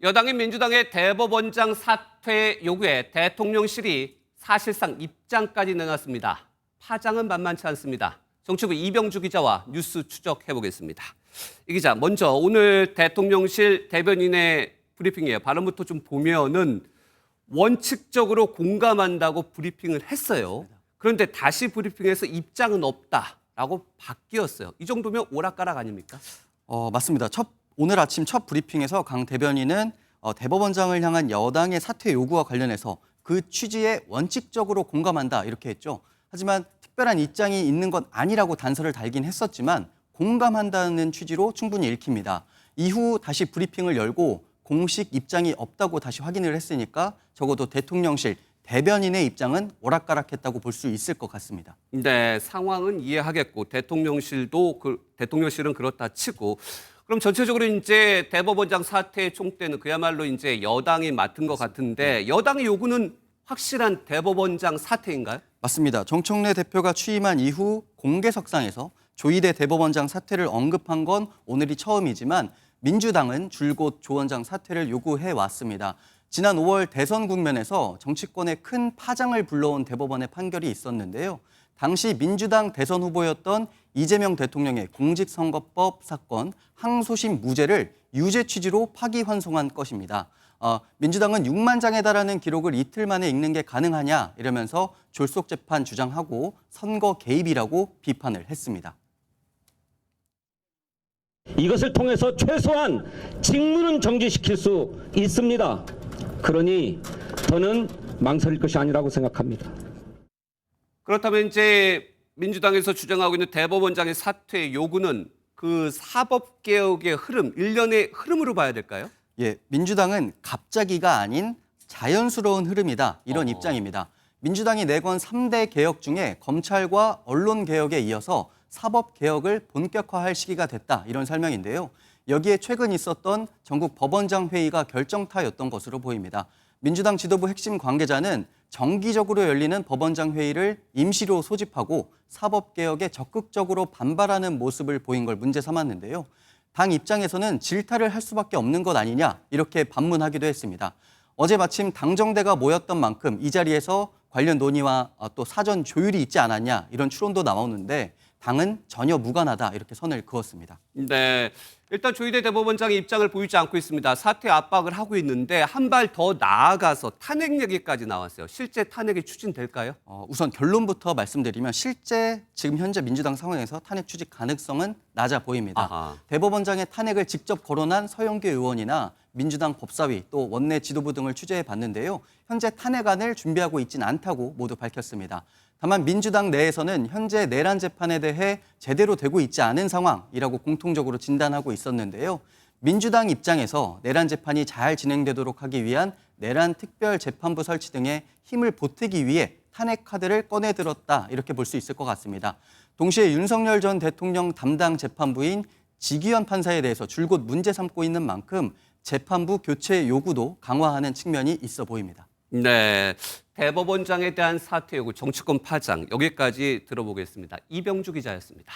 여당인 민주당의 대법원장 사퇴 요구에 대통령실이 사실상 입장까지 내놨습니다. 파장은 만만치 않습니다. 정치부 이병주 기자와 뉴스 추적해보겠습니다. 이 기자, 먼저 오늘 대통령실 대변인의 브리핑이에요. 발언부터 좀 보면은 원칙적으로 공감한다고 브리핑을 했어요. 그런데 다시 브리핑에서 입장은 없다라고 바뀌었어요. 이 정도면 오락가락 아닙니까? 맞습니다. 오늘 아침 첫 브리핑에서 강 대변인은 대법원장을 향한 여당의 사퇴 요구와 관련해서 그 취지에 원칙적으로 공감한다 이렇게 했죠. 하지만 특별한 입장이 있는 건 아니라고 단서를 달긴 했었지만 공감한다는 취지로 충분히 읽힙니다. 이후 다시 브리핑을 열고 공식 입장이 없다고 다시 확인을 했으니까 적어도 대통령실 대변인의 입장은 오락가락했다고 볼 수 있을 것 같습니다. 네, 상황은 이해하겠고 대통령실은 그렇다 치고 그럼 전체적으로 이제 대법원장 사퇴의 총대는 그야말로 이제 여당이 맡은 것 같은데 여당의 요구는 확실한 대법원장 사퇴인가요? 맞습니다. 정청래 대표가 취임한 이후 공개석상에서 조희대 대법원장 사퇴를 언급한 건 오늘이 처음이지만 민주당은 줄곧 조 원장 사퇴를 요구해 왔습니다. 지난 5월 대선 국면에서 정치권에 큰 파장을 불러온 대법원의 판결이 있었는데요. 당시 민주당 대선 후보였던 이재명 대통령의 공직선거법 사건 항소심 무죄를 유죄 취지로 파기환송한 것입니다. 민주당은 6만 장에 달하는 기록을 이틀 만에 읽는 게 가능하냐 이러면서 졸속 재판 주장하고 선거 개입이라고 비판을 했습니다. 이것을 통해서 최소한 직무는 정지시킬 수 있습니다. 그러니 저는 망설일 것이 아니라고 생각합니다. 그렇다면 이제 민주당에서 주장하고 있는 대법원장의 사퇴 요구는 그 사법개혁의 흐름, 일련의 흐름으로 봐야 될까요? 예, 민주당은 갑자기가 아닌 자연스러운 흐름이다 이런 입장입니다. 민주당이 내건 3대 개혁 중에 검찰과 언론개혁에 이어서 사법개혁을 본격화할 시기가 됐다 이런 설명인데요. 여기에 최근 있었던 전국 법원장 회의가 결정타였던 것으로 보입니다. 민주당 지도부 핵심 관계자는 정기적으로 열리는 법원장 회의를 임시로 소집하고 사법개혁에 적극적으로 반발하는 모습을 보인 걸 문제 삼았는데요. 당 입장에서는 질타를 할 수밖에 없는 것 아니냐 이렇게 반문하기도 했습니다. 어제 마침 당정대가 모였던 만큼 이 자리에서 관련 논의와 또 사전 조율이 있지 않았냐 이런 추론도 나오는데 당은 전혀 무관하다 이렇게 선을 그었습니다. 네, 일단 조희대 대법원장의 입장을 보이지 않고 있습니다. 사퇴 압박을 하고 있는데 한 발 더 나아가서 탄핵 얘기까지 나왔어요. 실제 탄핵이 추진될까요? 우선 결론부터 말씀드리면 실제 지금 현재 민주당 상황에서 탄핵 추진 가능성은 낮아 보입니다. 아하. 대법원장의 탄핵을 직접 거론한 서영교 의원이나 민주당 법사위 또 원내 지도부 등을 취재해 봤는데요. 현재 탄핵안을 준비하고 있지는 않다고 모두 밝혔습니다. 다만 민주당 내에서는 현재 내란 재판에 대해 제대로 되고 있지 않은 상황이라고 공통적으로 진단하고 있었는데요. 민주당 입장에서 내란 재판이 잘 진행되도록 하기 위한 내란 특별재판부 설치 등의 힘을 보태기 위해 탄핵 카드를 꺼내들었다 이렇게 볼 수 있을 것 같습니다. 동시에 윤석열 전 대통령 담당 재판부인 지기현 판사에 대해서 줄곧 문제 삼고 있는 만큼 재판부 교체 요구도 강화하는 측면이 있어 보입니다. 네, 대법원장에 대한 사퇴 요구, 정치권 파장 여기까지 들어보겠습니다. 이병주 기자였습니다.